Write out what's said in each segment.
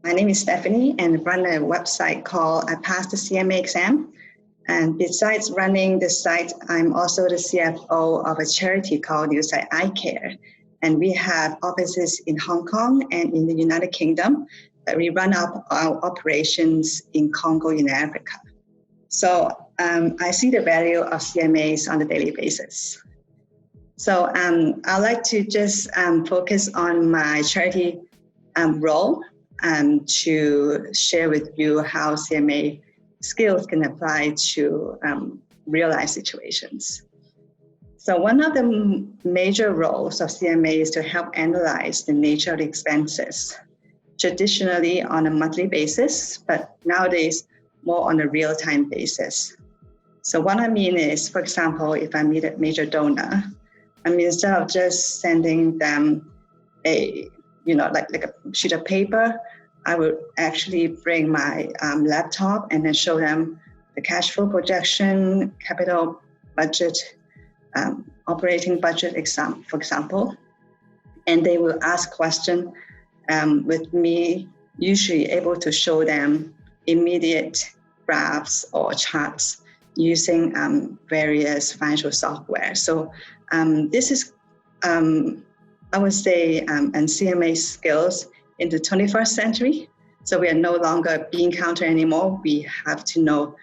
My name is Stephanie and I run a website called I Passed the CMA Exam. And besides running the site, I'm also the CFO of a charity called New Sight Eye Care. And we have offices in Hong Kong and in the United Kingdom, but we run our operations in Congo in Africa. So I see the value of CMAs on a daily basis. So I'd like to just focus on my charity role to share with you how CMA skills can apply to real-life situations. So one of the major roles of CMA is to help analyze the nature of the expenses, traditionally on a monthly basis, but nowadays more on a real-time basis. So what I mean is, for example, if I meet a major donor, instead of just sending them like a sheet of paper, I would actually bring my laptop and then show them the cash flow projection, capital budget, operating budget for example, and they will ask questions with me, usually able to show them immediate graphs or charts using various financial software. So this is, I would say, and CMA skills in the 21st century. So we are no longer a bean counter anymore. We have to know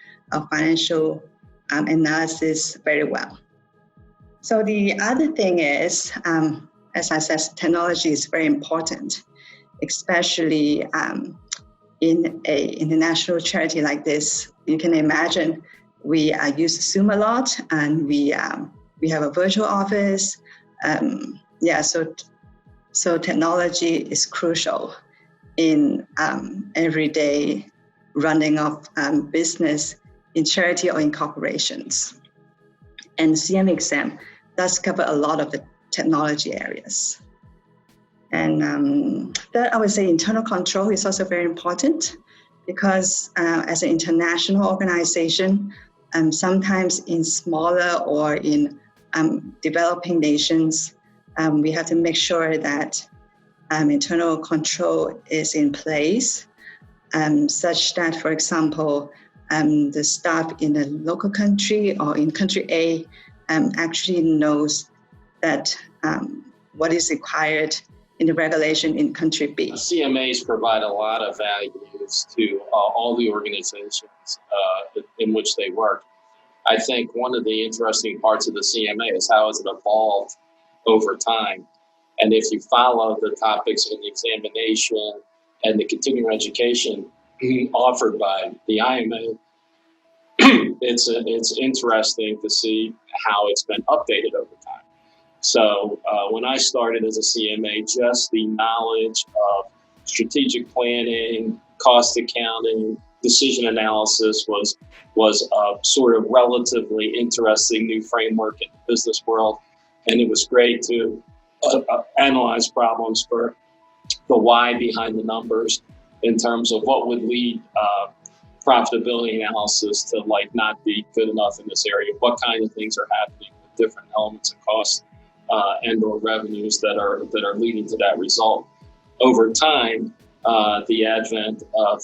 financial analysis very well. So the other thing is, as I said, technology is very important, especially in an international charity like this. You can imagine we use Zoom a lot, and we have a virtual office. So technology is crucial in everyday running of business in charity or in corporations. And CMA exam does cover a lot of the technology areas. And that, I would say, internal control is also very important, because as an international organization, sometimes in smaller or in developing nations, we have to make sure that internal control is in place, such that, for example, the staff in a local country or in country A actually knows that what is required in the regulation in country B. CMAs provide a lot of values to all the organizations in which they work. I think one of the interesting parts of the CMA is how has it evolved over time. And if you follow the topics in the examination and the continuing education offered by the IMA, it's interesting to see how it's been updated over time. So when I started as a CMA, just the knowledge of strategic planning, cost accounting, decision analysis was a sort of relatively interesting new framework in the business world. And it was great to analyze problems for the why behind the numbers in terms of what would lead profitability analysis to not be good enough in this area. What kind of things are happening with different elements of cost and or revenues that are leading to that result. Over time, the advent of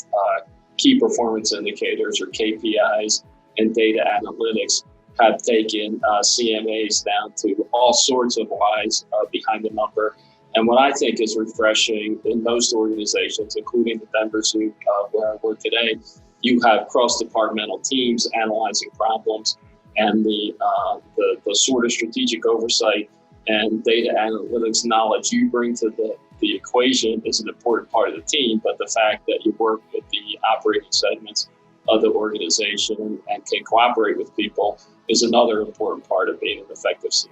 key performance indicators or KPIs and data analytics have taken CMAs down to all sorts of whys behind the number. And what I think is refreshing in most organizations, including the Denver Zoo where I work today, you have cross-departmental teams analyzing problems, and the sort of strategic oversight and data analytics knowledge you bring to the equation is an important part of the team, but the fact that you work with the operating segments of the organization and can cooperate with people is another important part of being an effective CMA.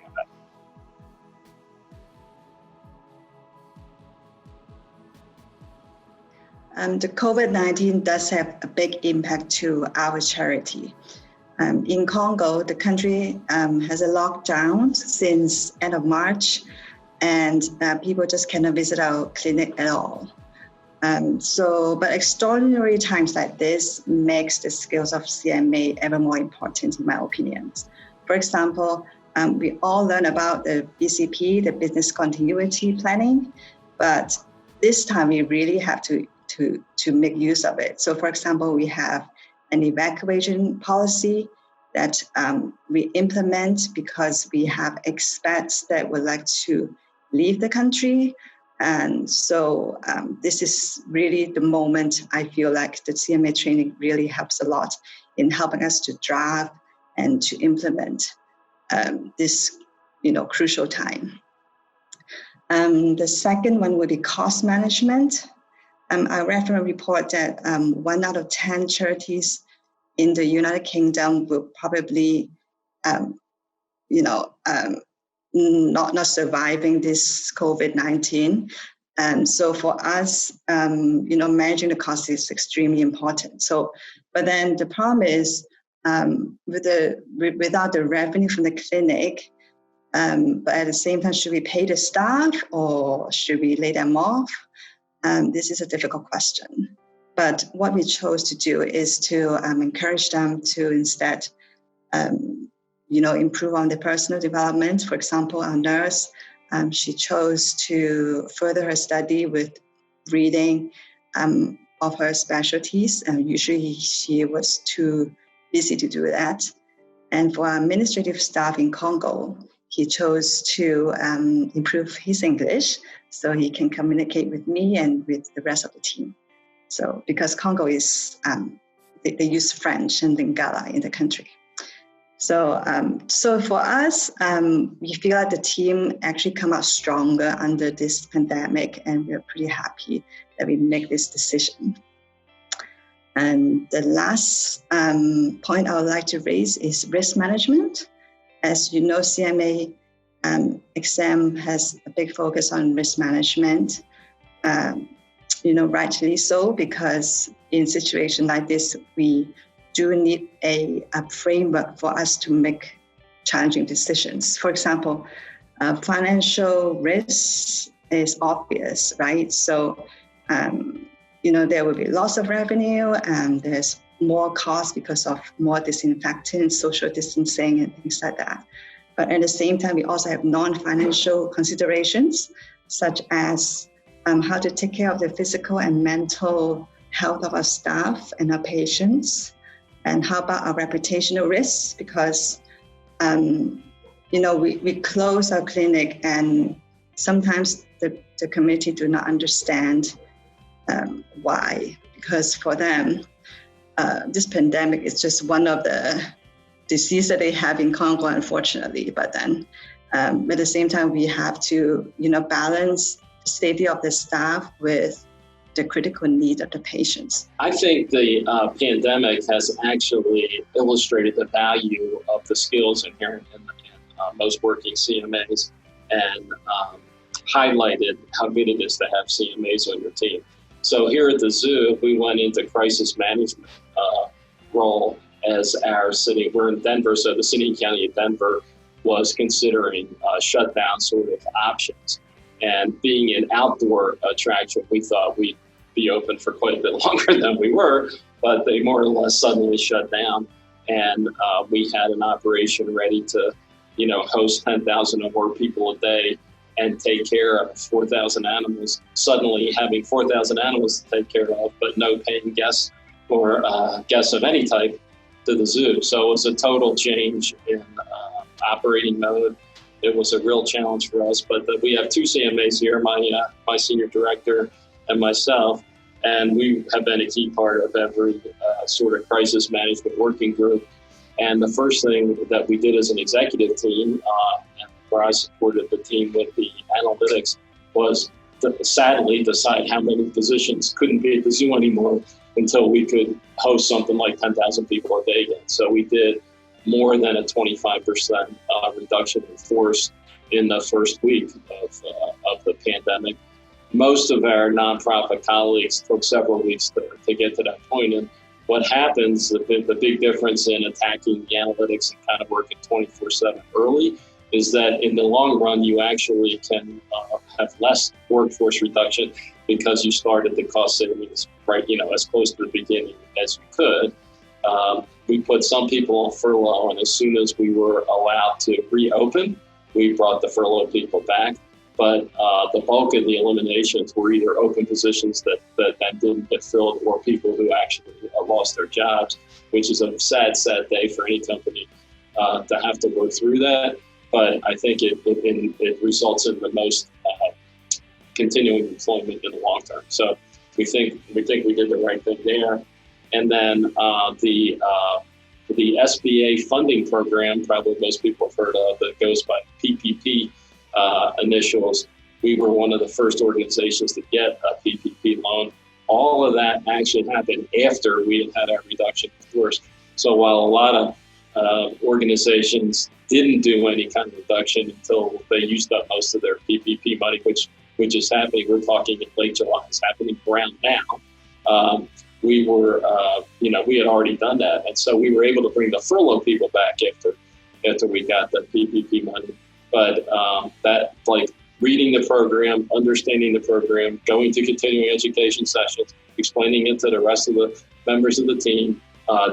The COVID-19 does have a big impact to our charity. In Congo, the country has a lockdown since end of March, and people just cannot visit our clinic at all. But extraordinary times like this makes the skills of CMA ever more important, in my opinion. For example, we all learn about the BCP, the business continuity planning, but this time we really have to make use of it. So for example, we have an evacuation policy that we implement because we have expats that would like to leave the country. And so this is really the moment I feel like the CMA training really helps a lot in helping us to draft and to implement this, crucial time. The second one would be cost management. I read from a report that 1 out of 10 charities in the United Kingdom will probably, not surviving this COVID-19. So for us, managing the cost is extremely important. So, but then the problem is without the revenue from the clinic, but at the same time, should we pay the staff or should we lay them off? This is a difficult question. But what we chose to do is to encourage them to instead, improve on their personal development. For example, our nurse, she chose to further her study with reading of her specialties. Usually she was too busy to do that. And for our administrative staff in Congo, he chose to improve his English so he can communicate with me and with the rest of the team. So because Congo is, they use French and Lingala in the country. So for us, we feel like the team actually come out stronger under this pandemic, and we're pretty happy that we make this decision. And the last point I would like to raise is risk management. As you know, CMA exam has a big focus on risk management. Rightly so, because in situations like this, we do need a framework for us to make challenging decisions. For example, financial risk is obvious, right? So, there will be loss of revenue and there's more cost because of more disinfectant, social distancing and things like that. But at the same time, we also have non-financial considerations, such as how to take care of the physical and mental health of our staff and our patients. And how about our reputational risks? Because, we close our clinic and sometimes the community do not understand why. Because for them, this pandemic is just one of the diseases that they have in Congo, unfortunately. But then at the same time, we have to, balance the safety of the staff with the critical need of the patients. I think the pandemic has actually illustrated the value of the skills inherent in most working CMAs and highlighted how good it is to have CMAs on your team. So here at the zoo, we went into crisis management role as our city. We're in Denver, so the city and county of Denver was considering shutdown sort of options. And being an outdoor attraction, we thought we'd be open for quite a bit longer than we were, but they more or less suddenly shut down. And we had an operation ready to, host 10,000 or more people a day and take care of 4,000 animals. Suddenly having 4,000 animals to take care of, but no paying guests or guests of any type to the zoo. So it was a total change in operating mode. It was a real challenge for us, but we have two CMAs here, my senior director and myself, and we have been a key part of every sort of crisis management working group. And the first thing that we did as an executive team, and where I supported the team with the analytics, was to sadly decide how many physicians couldn't be at the zoo anymore until we could host something like 10,000 people a day again. So we did more than a 25% reduction in force in the first week of the pandemic. Most of our nonprofit colleagues took several weeks to get to that point. And what happens, the big difference in attacking the analytics and kind of working 24/7 early, is that in the long run, you actually can have less workforce reduction because you started the cost savings right, as close to the beginning as you could. We put some people on furlough, and as soon as we were allowed to reopen, we brought the furlough people back. But the bulk of the eliminations were either open positions that didn't get filled, or people who actually lost their jobs, which is a sad, sad day for any company to have to work through that. But I think it results in the most continuing employment in the long term. So we think we did the right thing there. And then the SBA funding program, probably most people have heard of, that goes by PPP initials. We were one of the first organizations to get a PPP loan. All of that actually happened after we had our reduction in force. So while a lot of organizations didn't do any kind of reduction until they used up most of their PPP money, which is happening, we're talking in late July, it's happening around now. We were, we had already done that. And so we were able to bring the furlough people back after we got the PPP money. But that, like, reading the program, understanding the program, going to continuing education sessions, explaining it to the rest of the members of the team,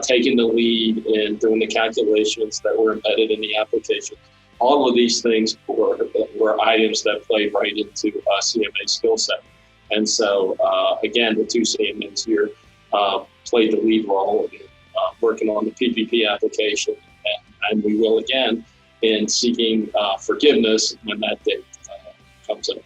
taking the lead in doing the calculations that were embedded in the application. All of these things were items that played right into CMA skill set. And so, again, the two CMAs here played the lead role in working on the PPP application, and we will again in seeking forgiveness when that date comes up.